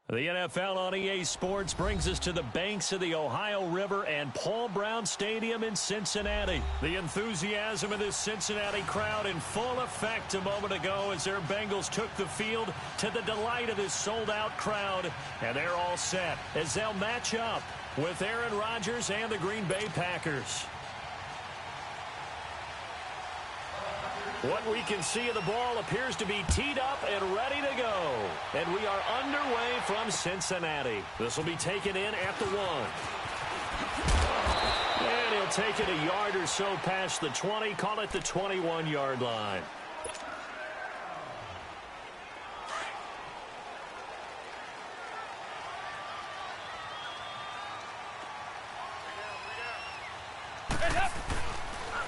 The NFL on EA Sports brings us to the banks of the Ohio River and Paul Brown Stadium in Cincinnati. The enthusiasm of this Cincinnati crowd in full effect a moment ago as their Bengals took the field to the delight of this sold-out crowd. And they're all set as they'll match up with Aaron Rodgers and the Green Bay Packers. What we can see of the ball appears to be teed up and ready to go. And we are underway from Cincinnati. This will be taken in at the 1. And he'll take it a yard or so past the 20, call it the 21-yard line.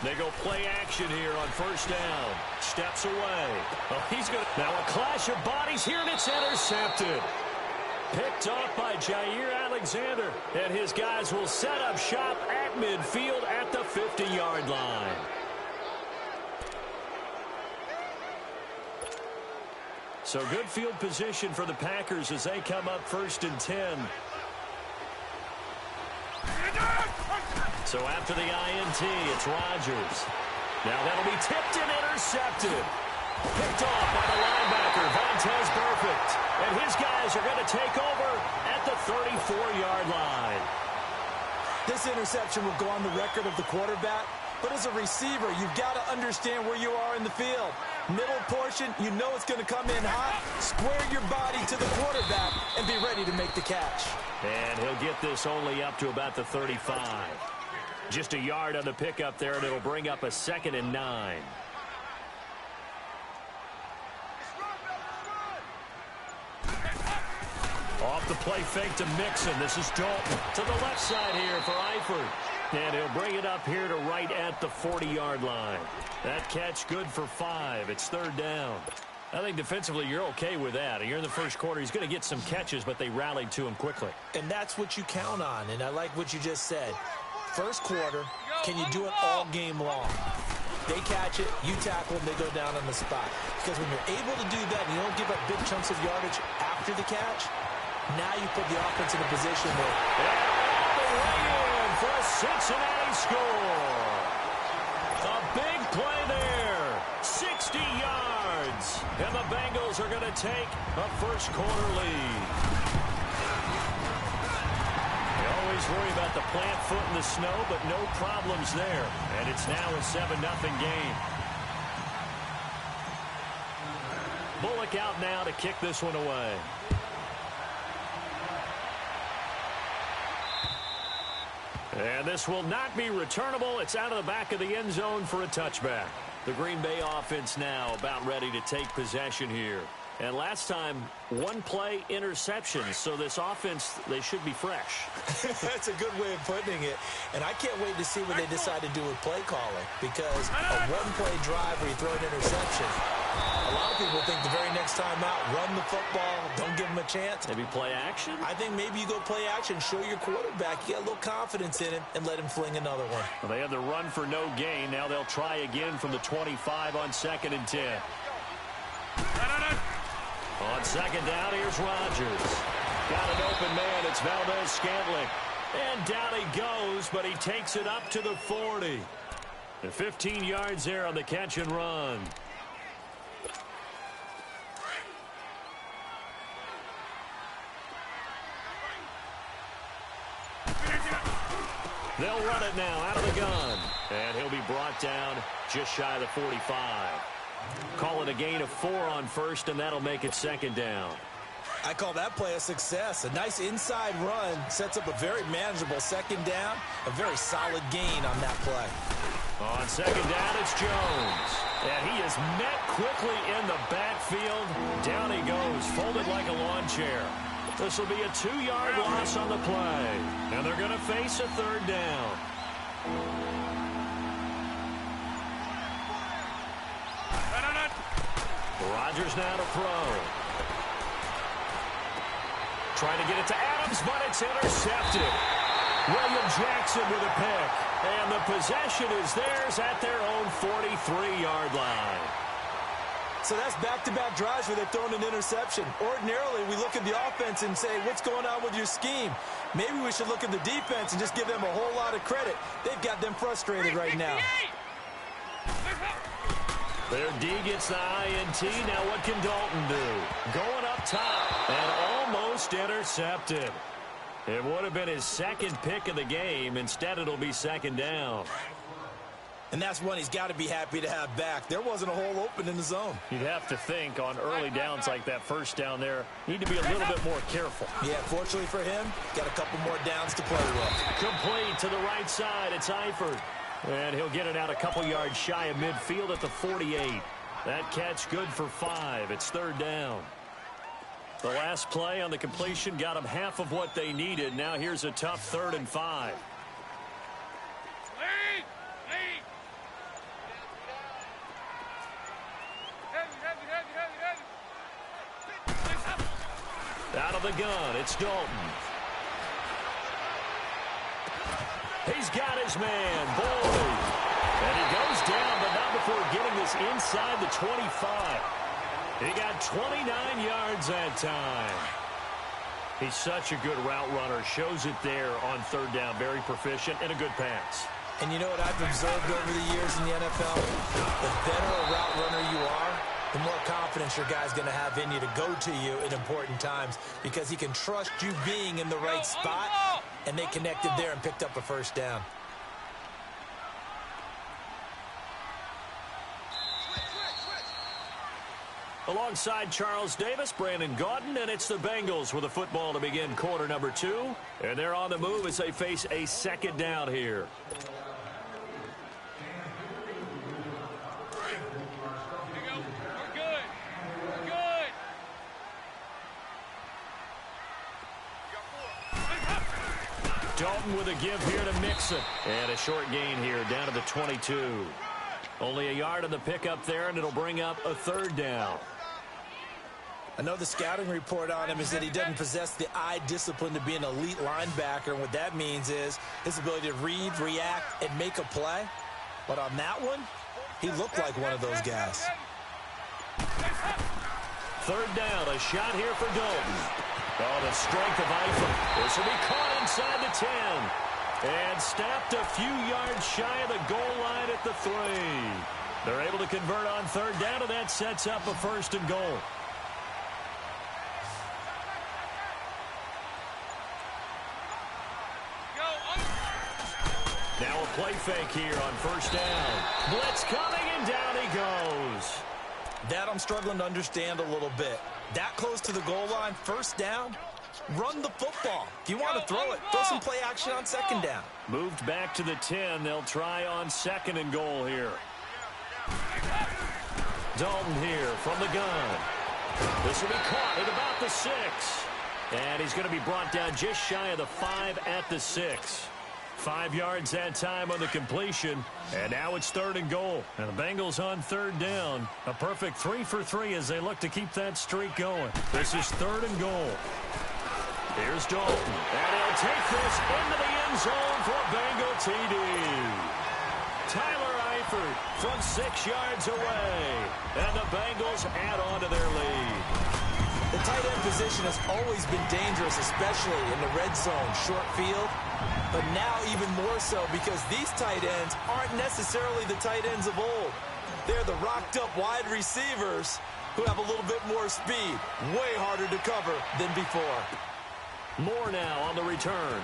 They go play action here on first down. Steps away. Oh, he's going to... Now a clash of bodies here, and it's intercepted. Picked off by Jair Alexander. And his guys will set up shop at midfield at the 50-yard line. So good field position for the Packers as they come up first and 10. So after the INT, it's Rodgers. Now that'll be tipped and intercepted. Picked off by the linebacker, Vontaze Burfict. And his guys are going to take over at the 34-yard line. This interception will go on the record of the quarterback. But as a receiver, you've got to understand where you are in the field. Middle portion, you know it's going to come in hot. Square your body to the quarterback and be ready to make the catch. And he'll get this only up to about the 35. Just a yard on the pickup there, and it'll bring up a 2nd and 9. Off the play fake to Mixon. This is Dalton to the left side here for Eifert. And he'll bring it up here to right at the 40-yard line. That catch good for 5. It's 3rd down. I think defensively you're okay with that. You're in the first quarter. He's going to get some catches, but they rallied to him quickly. And that's what you count on, and I like what you just said. First quarter, can you do it all game long? They catch it, you tackle them, they go down on the spot. Because when you're able to do that and you don't give up big chunks of yardage after the catch, now you put the offense in a position where... And the way in for a Cincinnati score. A big play there. 60 yards. And the Bengals are going to take a first quarter lead. Always worry about the plant foot in the snow, but no problems there. And it's now a 7-0 game. Bullock out now to kick this one away. And this will not be returnable. It's out of the back of the end zone for a touchback. The Green Bay offense now about ready to take possession here. And last time, one play interception. So this offense, they should be fresh. That's a good way of putting it. And I can't wait to see what they decide to do with play calling. Because a one-play drive where you throw an interception, a lot of people think the very next time out, run the football, don't give them a chance. Maybe play action? I think maybe you go play action, show your quarterback, you get a little confidence in him, and let him fling another one. Well, they had the run for no gain. Now they'll try again from the 25 on 2nd and 10. On 2nd down, here's Rodgers. Got an open man. It's Valdez-Scantling. And down he goes, but he takes it up to the 40. The 15 yards there on the catch and run. They'll run it now out of the gun. And he'll be brought down just shy of the 45. Call it a gain of 4 on first, and that'll make it 2nd down. I call that play a success. A nice inside run sets up a very manageable 2nd down. A very solid gain on that play. On 2nd down, it's Jones. And he is met quickly in the backfield. Down he goes, folded like a lawn chair. This will be a 2-yard loss on the play. And they're going to face a 3rd down. Rodgers now to throw. Trying to get it to Adams, but it's intercepted. William Jackson with a pick. And the possession is theirs at their own 43-yard line. So that's back-to-back drives where they've thrown an interception. Ordinarily, we look at the offense and say, what's going on with your scheme? Maybe we should look at the defense and just give them a whole lot of credit. They've got them frustrated right now. Their D gets the INT. Now what can Dalton do? Going up top and almost intercepted. It would have been his second pick of the game. Instead, it'll be second down. And that's one he's got to be happy to have back. There wasn't a hole open in the zone. You'd have to think on early downs like that first down there, need to be a little bit more careful. Yeah, fortunately for him, got a couple more downs to play with. Complete to the right side. It's Eifert. And he'll get it out a couple yards shy of midfield at the 48. That catch good for 5. It's third down. The last play on the completion got them half of what they needed. Now here's a tough 3rd and 5. Out of the gun, it's Dalton. He's got his man, Boyd. And he goes down, but not before getting this inside the 25. He got 29 yards that time. He's such a good route runner. Shows it there on third down. Very proficient and a good pass. And you know what I've observed over the years in the NFL? The better a route runner you are, the more confidence your guy's going to have in you to go to you in important times because he can trust you being in the right spot, and they connected there and picked up a first down. Alongside Charles Davis, Brandon Gaudin, and it's the Bengals with the football to begin quarter number 2. And they're on the move as they face a second down here. Dalton with a give here to Mixon. And a short gain here down to the 22. Only a yard on the pickup there, and it'll bring up a third down. I know the scouting report on him is that he doesn't possess the eye discipline to be an elite linebacker. And what that means is his ability to read, react, and make a play. But on that one, he looked like one of those guys. Third down, a shot here for Dalton. Oh, the strength of Eifert. This will be caught inside the 10. And snapped a few yards shy of the goal line at the 3. They're able to convert on third down, and that sets up a first and goal. Now a play fake here on first down. Blitz coming, and down he goes. That I'm struggling to understand a little bit. That close to the goal line, first down, run the football. If you want to throw it, throw some play action on second down. Moved back to the 10. They'll try on second and goal here. Dalton here from the gun. This will be caught at about the 6. And he's going to be brought down just shy of the 5 at the 6. 5 yards that time on the completion. And now it's third and goal. And the Bengals on third down. A perfect 3 for 3 as they look to keep that streak going. This is third and goal. Here's Dalton. And he'll take this into the end zone for a Bengal TD. Tyler Eifert from 6 yards away. And the Bengals add on to their lead. The tight end position has always been dangerous, especially in the red zone, short field. But now even more so because these tight ends aren't necessarily the tight ends of old. They're the rocked-up wide receivers who have a little bit more speed. Way harder to cover than before. More now on the return.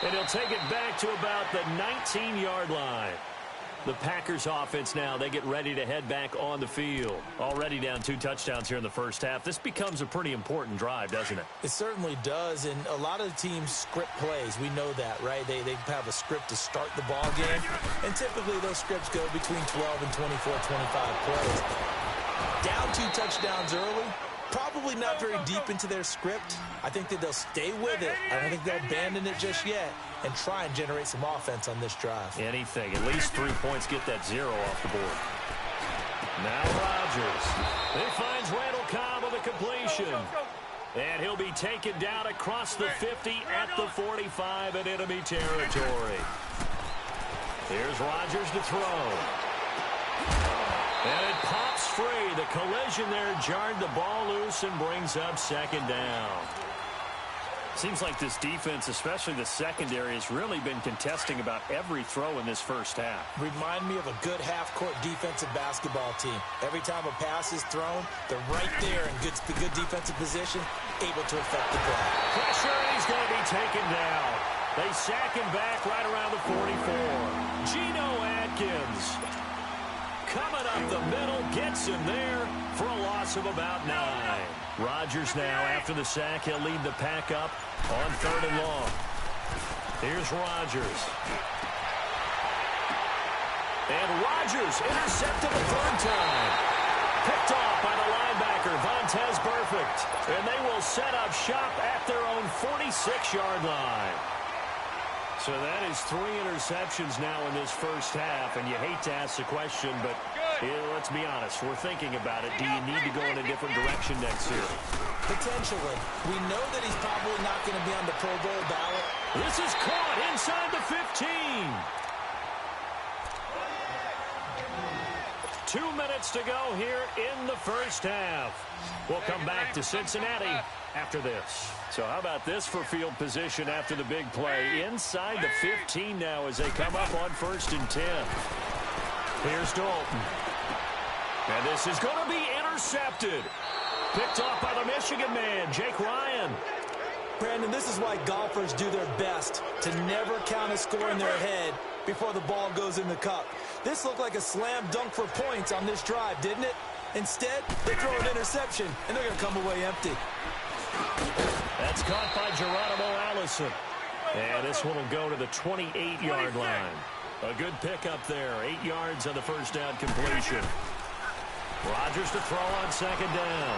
And he'll take it back to about the 19-yard line. The Packers offense now, they get ready to head back on the field. Already down 2 touchdowns here in the first half. This becomes a pretty important drive, doesn't it? It certainly does, and a lot of the teams script plays. We know that, right? They have a script to start the ball game, and typically those scripts go between 12 and 24, 25 plays. Down 2 touchdowns early, probably not very deep into their script. I think that they'll stay with it. I don't think they'll abandon it just yet and try and generate some offense on this drive. Anything. At least 3 points, get that 0 off the board. Now Rodgers. He finds Randall Cobb with a completion. And he'll be taken down across the 50 at the 45 in enemy territory. Here's Rodgers to throw. And it pops free. The collision there jarred the ball loose and brings up second down. Seems like this defense, especially the secondary, has really been contesting about every throw in this first half. Remind me of a good half-court defensive basketball team. Every time a pass is thrown, they're right there in good defensive position, able to affect the play. Pressure, and he's going to be taken down. They sack him back right around the 44. Geno Atkins coming up the middle, gets him there for a loss of about 9. Rodgers now, after the sack, he'll lead the pack up on 3rd and long. Here's Rodgers. And Rodgers intercepted the 3rd time. Picked off by the linebacker, Vontaze Burfict. And they will set up shop at their own 46-yard line. So that is 3 interceptions now in this first half, and you hate to ask the question, but let's be honest, we're thinking about it. Do you need to go in a different direction next year? Potentially. We know that he's probably not going to be on the Pro Bowl ballot. This is caught inside the 15. 2 minutes to go here in the first half. We'll come back to Cincinnati after this. So how about this for field position after the big play? Inside the 15 now as they come up on 1st and 10. Here's Dalton. And this is going to be intercepted. Picked off by the Michigan man, Jake Ryan. Brandon, this is why golfers do their best to never count a score in their head before the ball goes in the cup. This looked like a slam dunk for points on this drive, didn't it? Instead, they throw an interception, and they're going to come away empty. That's caught by Geronimo Allison. And this one will go to the 28-yard line. A good pickup there. 8 yards on the first down completion. Rodgers to throw on 2nd down.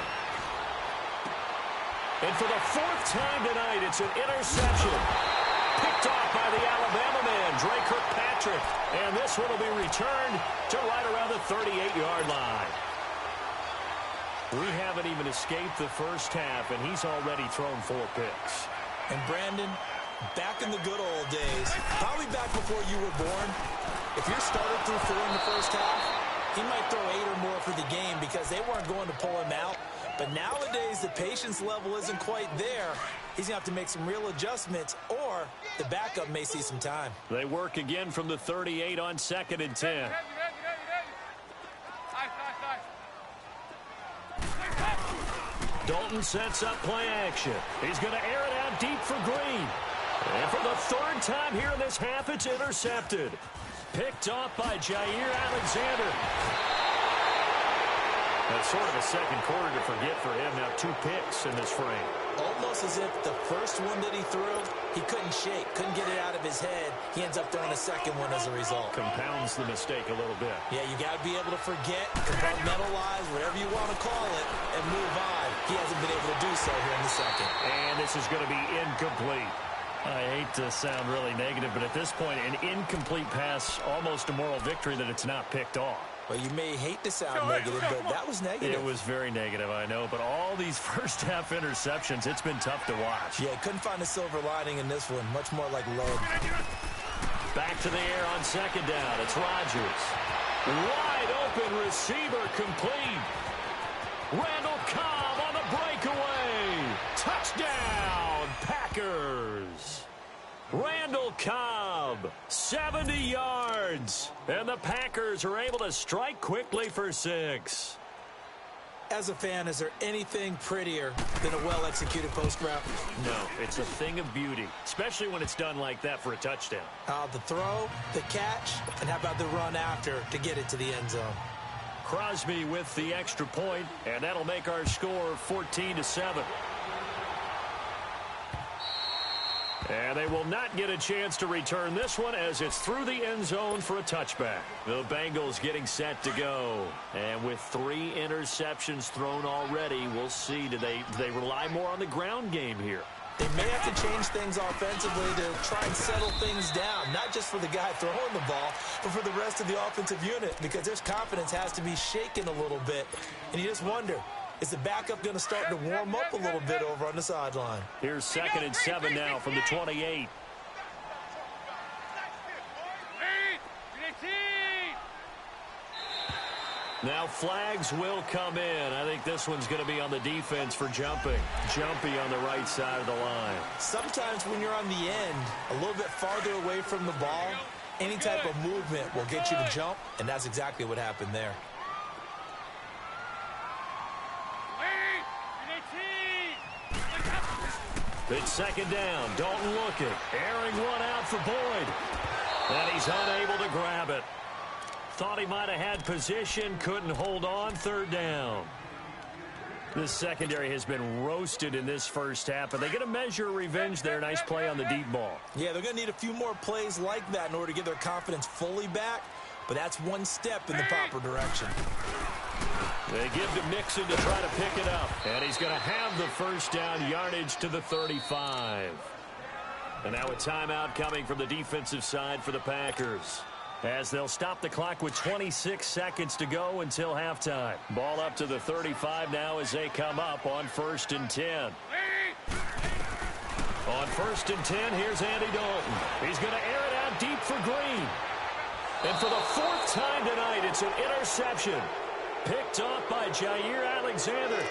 And for the 4th time tonight, it's an interception. Picked off by the Alabama man, Dre Kirkpatrick. And this one will be returned to right around the 38-yard line. We haven't even escaped the first half, and he's already thrown 4 picks. And Brandon, back in the good old days, probably back before you were born, if your starter threw 4 in the first half, he might throw 8 or more for the game because they weren't going to pull him out. But nowadays, the patience level isn't quite there. He's going to have to make some real adjustments, or the backup may see some time. They work again from the 38 on 2nd and 10. Dalton sets up play action. He's going to air it out deep for Green. And for the 3rd time here in this half, it's intercepted. Picked off by Jair Alexander. That's sort of a second quarter to forget for him. Now 2 picks in this frame. Almost as if the first one that he threw, he couldn't shake, couldn't get it out of his head. He ends up throwing a second one as a result. Compounds the mistake a little bit. Yeah, you got to be able to forget, compartmentalize, whatever you want to call it, and move on. He hasn't been able to do so here in the second. And this is going to be incomplete. I hate to sound really negative, but at this point, an incomplete pass, almost a moral victory that it's not picked off. Well, you may hate to sound negative, but that was negative. It was very negative, I know. But all these first half interceptions, it's been tough to watch. Yeah, couldn't find a silver lining in this one. Much more like lead. Back to the air on 2nd down. It's Rodgers. Wide open receiver complete. Randall Cobb on the breakaway. Touchdown, Packers. Randall Cobb, 70 yards. And the Packers are able to strike quickly for 6. As a fan, is there anything prettier than a well-executed post route? No, it's a thing of beauty, especially when it's done like that for a touchdown. The throw, the catch, and how about the run after to get it to the end zone? Crosby with the extra point, and that'll make our score 14-7. And they will not get a chance to return this one as it's through the end zone for a touchback. The Bengals getting set to go. And with 3 interceptions thrown already, we'll see. Do they rely more on the ground game here? They may have to change things offensively to try and settle things down, not just for the guy throwing the ball, but for the rest of the offensive unit, because their confidence has to be shaken a little bit. And you just wonder, is the backup going to start to warm up a little bit over on the sideline? Here's 2nd and 7 now from the 28. Now flags will come in. I think this one's going to be on the defense for jumping. Jumpy on the right side of the line. Sometimes when you're on the end, a little bit farther away from the ball, any type of movement will get you to jump, and that's exactly what happened there. It's second down. Dalton looking. Airing one out for Boyd. And he's unable to grab it. Thought he might have had position. Couldn't hold on. Third down. This secondary has been roasted in this first half, but they're going to measure revenge there. Nice play on the deep ball. Yeah, they're going to need a few more plays like that in order to get their confidence fully back, but that's one step in the proper direction. They give to Mixon to try to pick it up. And he's going to have the first down, yardage to the 35. And now a timeout coming from the defensive side for the Packers, as they'll stop the clock with 26 seconds to go until halftime. Ball up to the 35 now as they come up on 1st and 10. On 1st and 10, here's Andy Dalton. He's going to air it out deep for Green. And for the 4th time tonight, it's an interception. Picked off by Jair Alexander.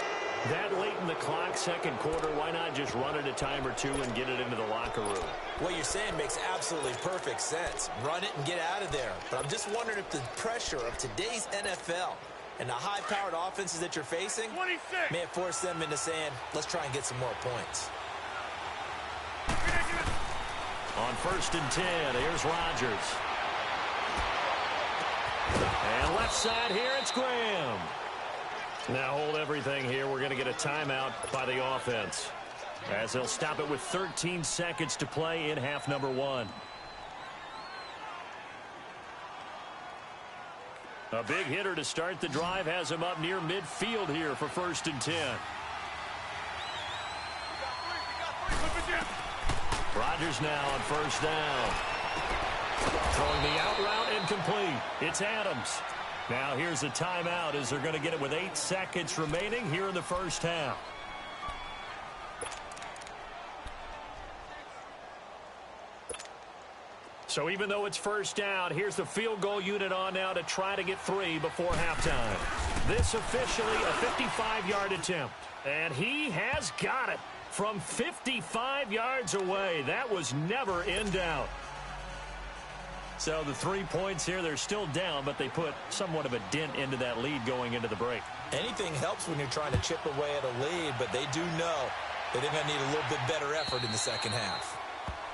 That late in the clock, second quarter, why not just run it a time or two and get it into the locker room? What you're saying makes absolutely perfect sense. Run it and get out of there. But I'm just wondering if the pressure of today's NFL and the high-powered offenses that you're facing may have forced them into saying, let's try and get some more points. On 1st and 10, here's Rodgers. And left side here, it's Graham. Now hold everything here. We're going to get a timeout by the offense, as they'll stop it with 13 seconds to play in half number 1. A big hitter to start the drive has him up near midfield here for 1st and 10. Rodgers now on 1st down. Throwing the out route incomplete. It's Adams. Now here's a timeout as they're going to get it with 8 seconds remaining here in the first half. So even though it's 1st down, here's the field goal unit on now to try to get 3 before halftime. This officially a 55-yard attempt. And he has got it from 55 yards away. That was never in doubt. So the 3 points here, they're still down, but they put somewhat of a dent into that lead going into the break. Anything helps when you're trying to chip away at a lead, but they do know that they're going to need a little bit better effort in the second half.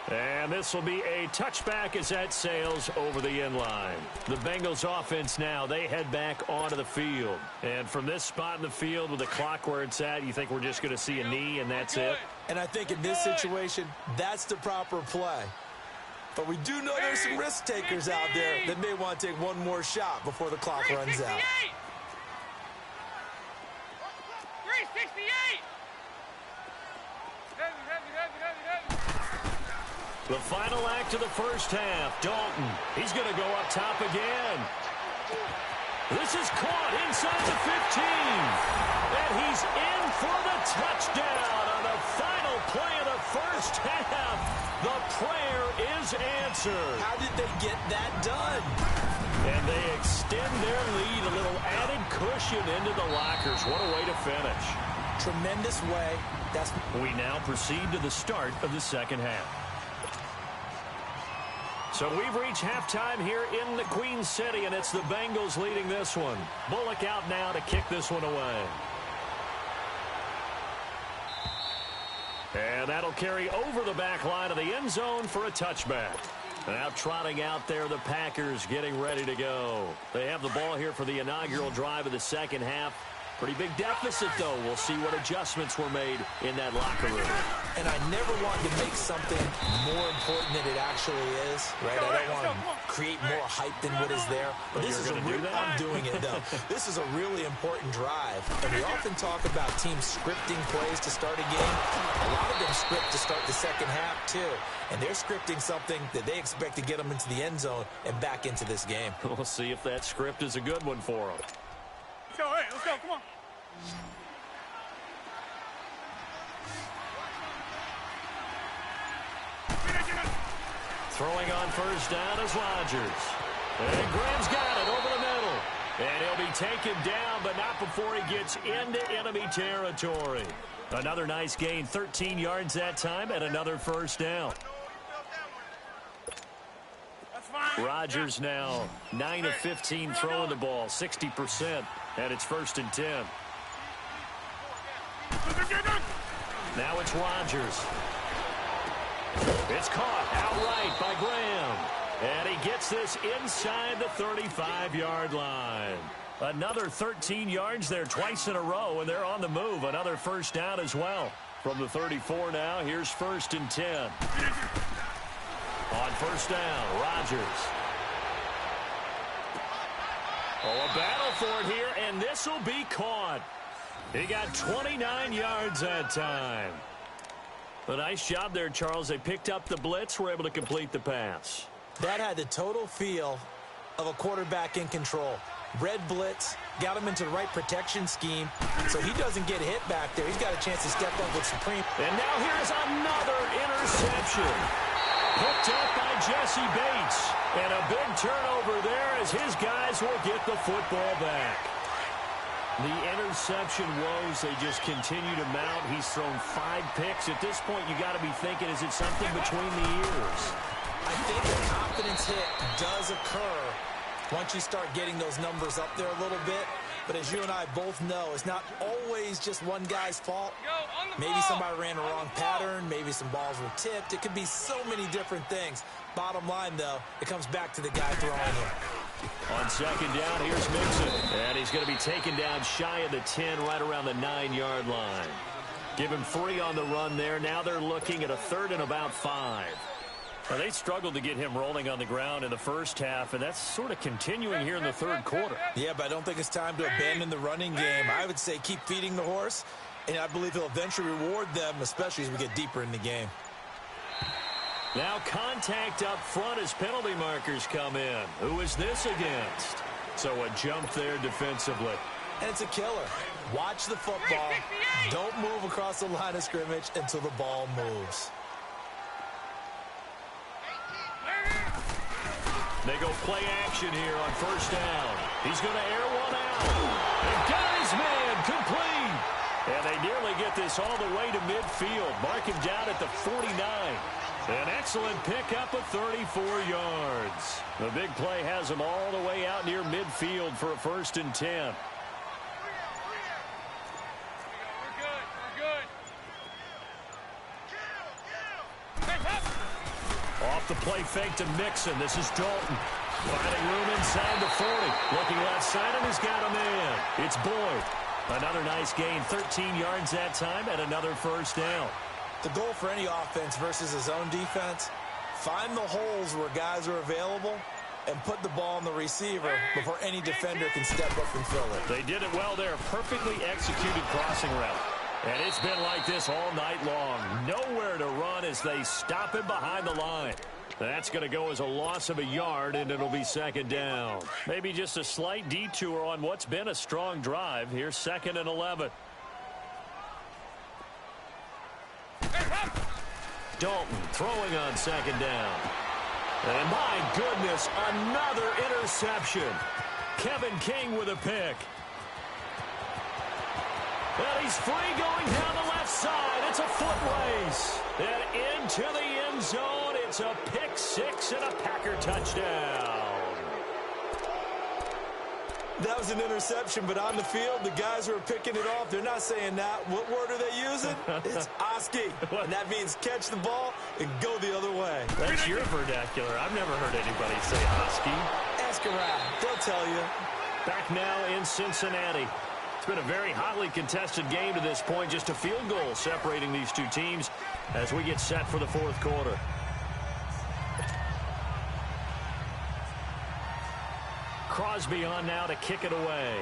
And this will be a touchback as that sails over the end line. The Bengals offense now, they head back onto the field. And from this spot in the field with the clock where it's at, you think we're just going to see a knee and that's it? And I think in this situation, that's the proper play. But we do know there's some risk takers out there that may want to take one more shot before the clock runs out. 368! The final act of the first half. Dalton, he's going to go up top again. This is caught inside the 15. And he's in for the touchdown on the final play of the first half. The prayer is answered. How did they get that done? And they extend their lead, a little added cushion into the lockers. What a way to finish. Tremendous way. We now proceed to the start of the second half. So we've reached halftime here in the Queen City, and it's the Bengals leading this one. Bullock out now to kick this one away. And that'll carry over the back line of the end zone for a touchback. Now trotting out there, the Packers getting ready to go. They have the ball here for the inaugural drive of the second half. Pretty big deficit, though. We'll see what adjustments were made in that locker room. And I never want to make something more important than it actually is, right? I don't want to create more hype than what is there. But this is I'm doing it, though. This is a really important drive. And we often talk about teams scripting plays to start a game. A lot of them script to start the second half, too. And they're scripting something that they expect to get them into the end zone and back into this game. We'll see if that script is a good one for them. Let's go, hey, let's go, come on. Throwing on first down is Rodgers. And Graham's got it over the middle. And he'll be taken down, but not before he gets into enemy territory. Another nice gain, 13 yards that time, and another first down. Rodgers now 9 of 15 throwing the ball, 60%, and it's 1st and 10. Now it's Rodgers. It's caught outright by Graham. And he gets this inside the 35-yard line. Another 13 yards there twice in a row, and they're on the move. Another first down as well. From the 34 now, here's 1st and 10. On first down, Rodgers. Oh, a battle for it here, and this will be caught. He got 29 yards that time. A nice job there, Charles. They picked up the blitz, were able to complete the pass. That had the total feel of a quarterback in control. Red blitz, got him into the right protection scheme, so he doesn't get hit back there. He's got a chance to step up with supreme. And now here's another interception. Picked up by Jesse Bates. And a big turnover there as his guys will get the football back. The interception woes, they just continue to mount. He's thrown 5 picks. At this point, you got to be thinking, is it something between the ears? I think the confidence hit does occur once you start getting those numbers up there a little bit. But as you and I both know, it's not always just one guy's fault. Maybe somebody ran the wrong pattern. Maybe some balls were tipped. It could be so many different things. Bottom line, though, it comes back to the guy throwing it. On second down, here's Mixon. And he's going to be taken down shy of the 10, right around the 9-yard line. Give him 3 on the run there. Now they're looking at a 3rd and about 5. Well, they struggled to get him rolling on the ground in the first half, and that's sort of continuing here in the 3rd quarter. Yeah, but I don't think it's time to abandon the running game. I would say keep feeding the horse, and I believe he'll eventually reward them, especially as we get deeper in the game. Now contact up front as penalty markers come in. Who is this against? So a jump there defensively. And it's a killer. Watch the football. Don't move across the line of scrimmage until the ball moves. They go play action here on first down. He's going to air one out. And got his man complete. And they nearly get this all the way to midfield. Mark him down at the 49. An excellent pickup of 34 yards. The big play has him all the way out near midfield for a 1st and 10. Off the play fake to Mixon. This is Dalton. Finding room inside the 40. Looking left side, and he's got a man. It's Boyd. Another nice gain, 13 yards that time, and another first down. The goal for any offense versus a zone defense, find the holes where guys are available and put the ball on the receiver before any defender can step up and fill it. They did it well there. Perfectly executed crossing route. And it's been like this all night long. Nowhere to run as they stop him behind the line. That's going to go as a loss of a yard, and it'll be 2nd down. Maybe just a slight detour on what's been a strong drive. Here's 2nd and 11. Dalton throwing on 2nd down. And my goodness, another interception. Kevin King with a pick. Well, he's free going down the left side. It's a foot race. And into the end zone. It's a pick 6 and a Packer touchdown. That was an interception, but on the field, the guys who are picking it off, they're not saying that. What word are they using? It's Oski. And that means catch the ball and go the other way. That's your vernacular. I've never heard anybody say Oski. Ask around. They'll tell you. Back now in Cincinnati. It's been a very hotly contested game to this point. Just a field goal separating these two teams as we get set for the 4th quarter. Crosby on now to kick it away.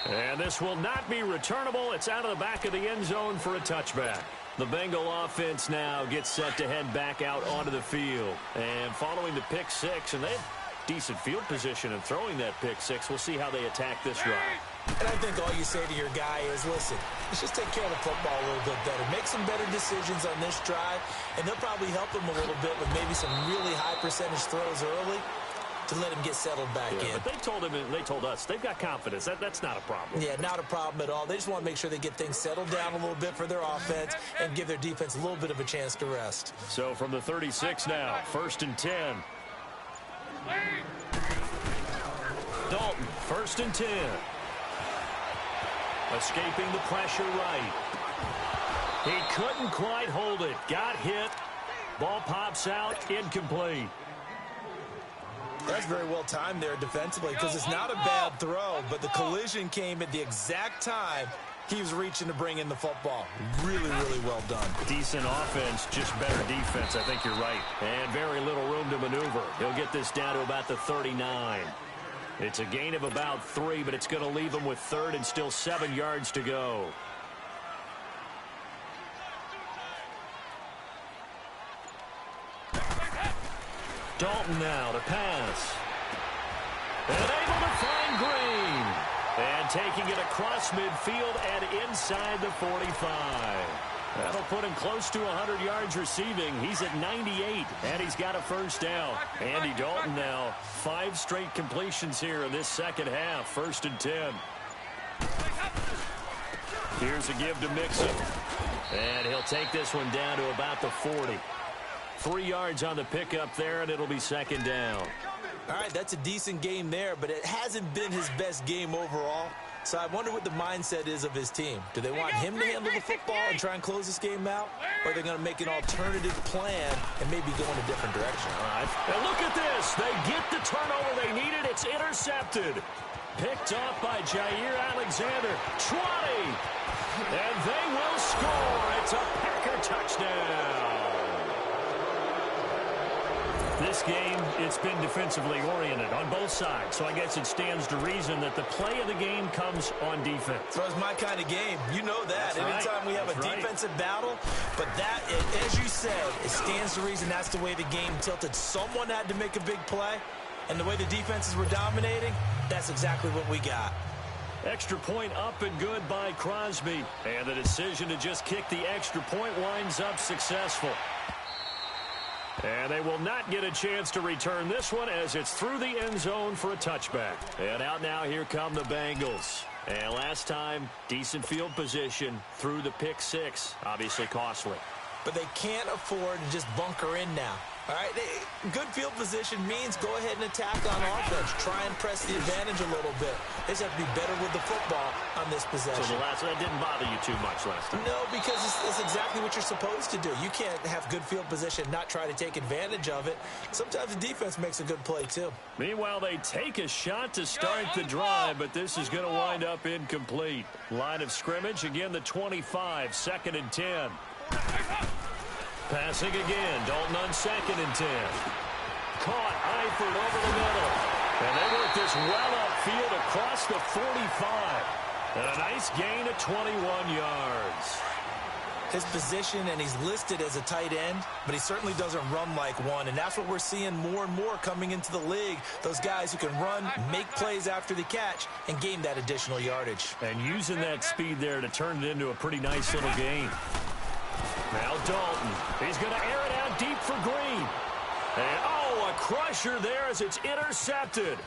And this will not be returnable. It's out of the back of the end zone for a touchback. The Bengal offense now gets set to head back out onto the field. And following the pick 6, and they have decent field position in throwing that pick 6. We'll see how they attack this drive. And I think all you say to your guy is, listen, let's just take care of the football a little bit better. Make some better decisions on this drive, and they'll probably help him a little bit with maybe some really high percentage throws early to let him get settled back in. But they told us they've got confidence. That's not a problem. Yeah, not a problem at all. They just want to make sure they get things settled down a little bit for their offense and give their defense a little bit of a chance to rest. So from the 36 now, 1st and 10. Dalton, 1st and 10. Escaping the pressure right. He couldn't quite hold it. Got hit. Ball pops out. Incomplete. That's very well timed there defensively because it's not a bad throw, but the collision came at the exact time he was reaching to bring in the football. Really, really well done. Decent offense, just better defense. I think you're right. And very little room to maneuver. He'll get this down to about the 39. It's a gain of about 3, but it's going to leave him with 3rd and still 7 yards to go. Dalton now to pass. And able to find Green. And taking it across midfield and inside the 45. That'll put him close to 100 yards receiving. He's at 98, and he's got a 1st down. Andy Dalton now, 5 straight completions here in this second half. 1st and 10. Here's a give to Mixon. And he'll take this one down to about the 40. 3 yards on the pickup there, and it'll be 2nd down. All right, that's a decent game there, but it hasn't been his best game overall. So I wonder what the mindset is of his team. Do they want him to handle the football and try and close this game out? Or are they going to make an alternative plan and maybe go in a different direction? All right. And look at this. They get the turnover they needed. It's intercepted. Picked off by Jair Alexander. 20. And they will score. It's a Packer touchdown. This game, it's been defensively oriented on both sides, so I guess it stands to reason that the play of the game comes on defense. So it's my kind of game. You know that. Anytime we have a defensive battle, but that, as you said, it stands to reason that's the way the game tilted. Someone had to make a big play, and the way the defenses were dominating, that's exactly what we got. Extra point up and good by Crosby, and the decision to just kick the extra point winds up successful. And they will not get a chance to return this one as it's through the end zone for a touchback. And out now, here come the Bengals. And last time, decent field position through the pick 6. Obviously costly. But they can't afford to just bunker in now. All right, good field position means go ahead and attack on offense. Try and press the advantage a little bit. They just have to be better with the football on this possession. So that didn't bother you too much last time? No, because it's exactly what you're supposed to do. You can't have good field position, not try to take advantage of it. Sometimes the defense makes a good play, too. Meanwhile, they take a shot to start the drive, but this is going to wind up incomplete. Line of scrimmage, again, the 25, 2nd and 10. Passing again, Dalton on 2nd and 10. Caught, Eifert over the middle. And they work this well upfield across the 45. And a nice gain of 21 yards. His position, and he's listed as a tight end, but he certainly doesn't run like one. And that's what we're seeing more and more coming into the league. Those guys who can run, make plays after the catch, and gain that additional yardage. And using that speed there to turn it into a pretty nice little gain. Now Dalton. He's going to air it out deep for Green. And, a crusher there as it's intercepted.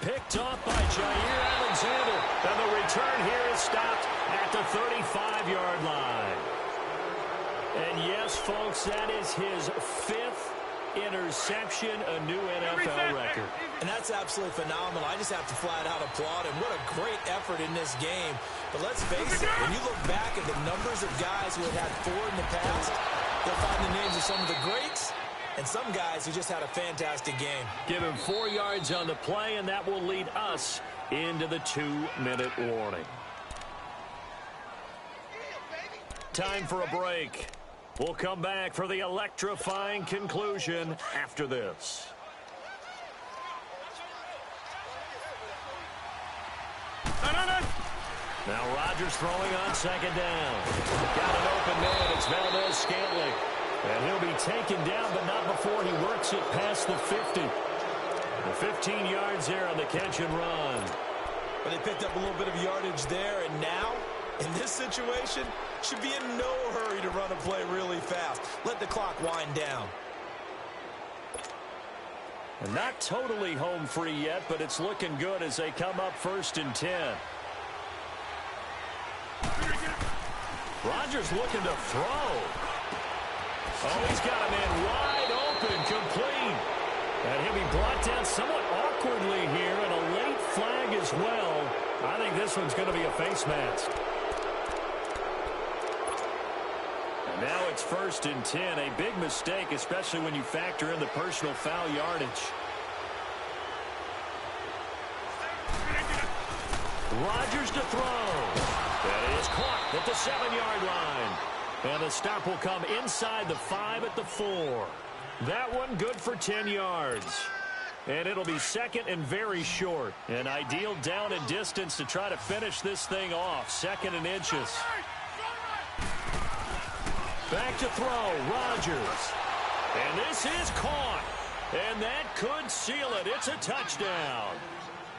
Picked off by Jair Alexander. And the return here is stopped at the 35-yard line. And yes, folks, that is his 5th interception, a new NFL record. And that's absolutely phenomenal. I just have to flat out applaud him. What a great effort in this game. But let's face it, when you look back at the numbers of guys who had 4 in the past, you'll find the names of some of the greats and some guys who just had a fantastic game. Give him 4 yards on the play, and that will lead us into the 2-minute warning. Time for a break. We'll come back for the electrifying conclusion after this. Now Rodgers throwing on 2nd down. Got an open man. It's Valdez-Scantling. And he'll be taken down, but not before he works it past the 50. The 15 yards there on the catch and run. But they picked up a little bit of yardage there, and now, in this situation, should be in no hurry to run a play really fast. Let the clock wind down. And not totally home free yet, but it's looking good as they come up 1st and 10. Rodgers looking to throw. Oh, he's got a man wide open, complete. And he'll be brought down somewhat awkwardly here, and a late flag as well. I think this one's going to be a face mask. And now it's 1st and 10. A big mistake, especially when you factor in the personal foul yardage. Rodgers to throw. That is caught at the 7-yard line. And the stop will come inside the 5 at the 4. That one good for 10 yards. And it'll be 2nd and very short. An ideal down and distance to try to finish this thing off. 2nd and inches. Back to throw. Rodgers. And this is caught. And that could seal it. It's a touchdown.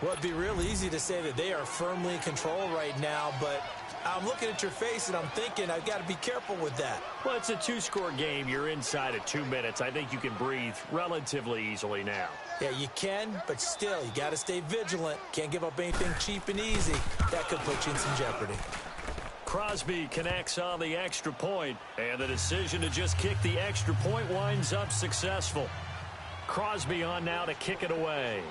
Well, it'd be real easy to say that they are firmly in control right now, but I'm looking at your face and I'm thinking I've got to be careful with that. Well, it's a 2-score game. You're inside of 2 minutes. I think you can breathe relatively easily now. Yeah, you can, but still, you got to stay vigilant. Can't give up anything cheap and easy. That could put you in some jeopardy. Crosby connects on the extra point, and the decision to just kick the extra point winds up successful. Crosby on now to kick it away.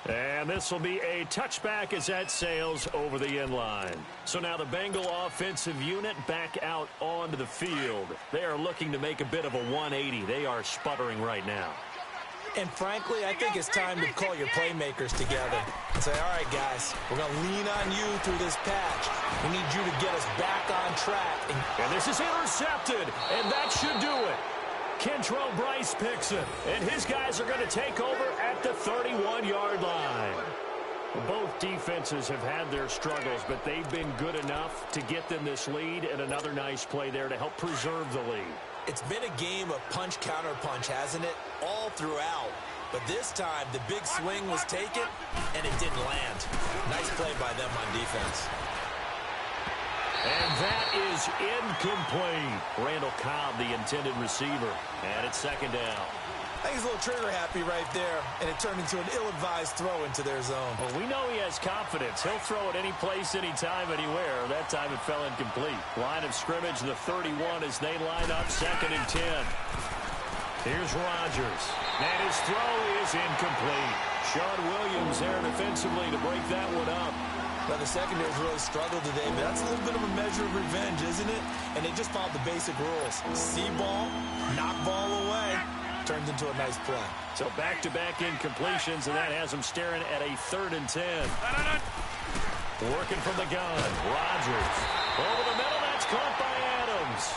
And this will be a touchback as that sails over the end line. So now the Bengal offensive unit back out onto the field. They are looking to make a bit of a 180. They are sputtering right now. And frankly, I think it's time to call your playmakers together and say, all right, guys, we're going to lean on you through this patch. We need you to get us back on track. And this is intercepted, and that should do it. Kentrell Bryce picks it, and his guys are going to take over at the 31-yard line. Both defenses have had their struggles, but they've been good enough to get them this lead, and another nice play there to help preserve the lead. It's been a game of punch-counter-punch, hasn't it? All throughout. But this time, the big swing was taken, and it didn't land. Nice play by them on defense. And that is incomplete. Randall Cobb, the intended receiver. And it's 2nd down. I think he's a little trigger-happy right there, and it turned into an ill-advised throw into their zone. Well, we know he has confidence. He'll throw it any place, anytime, anywhere. That time it fell incomplete. Line of scrimmage, the 31 as they line up 2nd and 10. Here's Rodgers. And his throw is incomplete. Sean Williams there defensively to break that one up. Well, the secondary's really struggled today, but that's a little bit of a measure of revenge, isn't it? And they just followed the basic rules. See ball, knock ball away. Turns into a nice play. So back-to-back incompletions, and that has them staring at a 3rd and 10. Working from the gun. Rodgers. Over the middle, that's caught by Adams.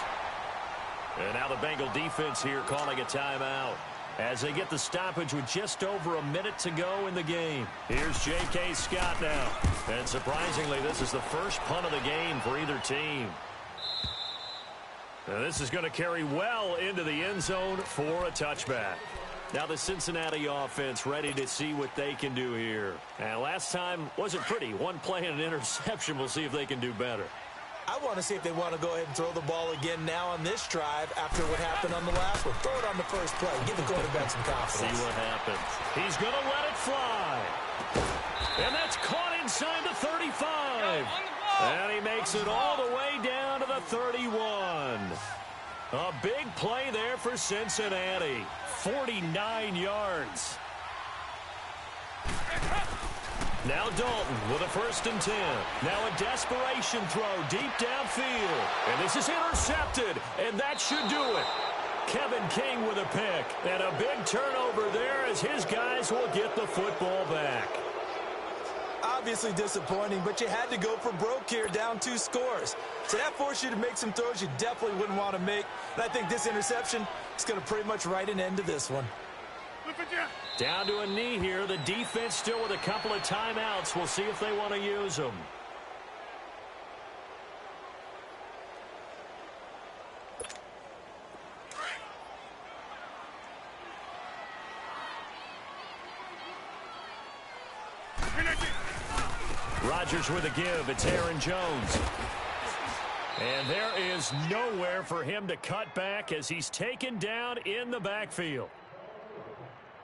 And now the Bengal defense here calling a timeout as they get the stoppage with just over a minute to go in the game. Here's J.K. Scott now. And surprisingly, this is the first punt of the game for either team. Now this is going to carry well into the end zone for a touchback. Now the Cincinnati offense ready to see what they can do here. And last time wasn't pretty. One play and an interception. We'll see if they can do better. I want to see if they want to go ahead and throw the ball again now on this drive after what happened on the last one. Throw it on the first play. Give the quarterback some confidence. See what happens. He's going to let it fly. And that's caught inside the 35. And he makes it all the way down to the 31. A big play there for Cincinnati. 49 yards. Now Dalton with a 1st and 10. Now a desperation throw deep downfield. And this is intercepted. And that should do it. Kevin King with a pick. And a big turnover there as his guys will get the football back. Obviously disappointing, but you had to go for broke here, down 2 scores. So that forced you to make some throws you definitely wouldn't want to make. And I think this interception is going to pretty much write an end to this one. Down to a knee here. The defense still with a couple of timeouts. We'll see if they want to use them. Rodgers with a give. It's Aaron Jones. And there is nowhere for him to cut back as he's taken down in the backfield.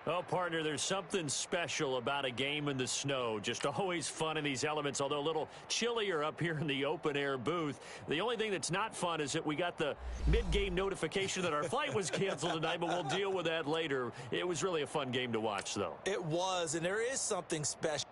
Oh, partner, there's something special about a game in the snow. Just always fun in these elements, although a little chillier up here in the open-air booth. The only thing that's not fun is that we got the mid-game notification that our flight was canceled tonight, but we'll deal with that later. It was really a fun game to watch, though. It was, and there is something special.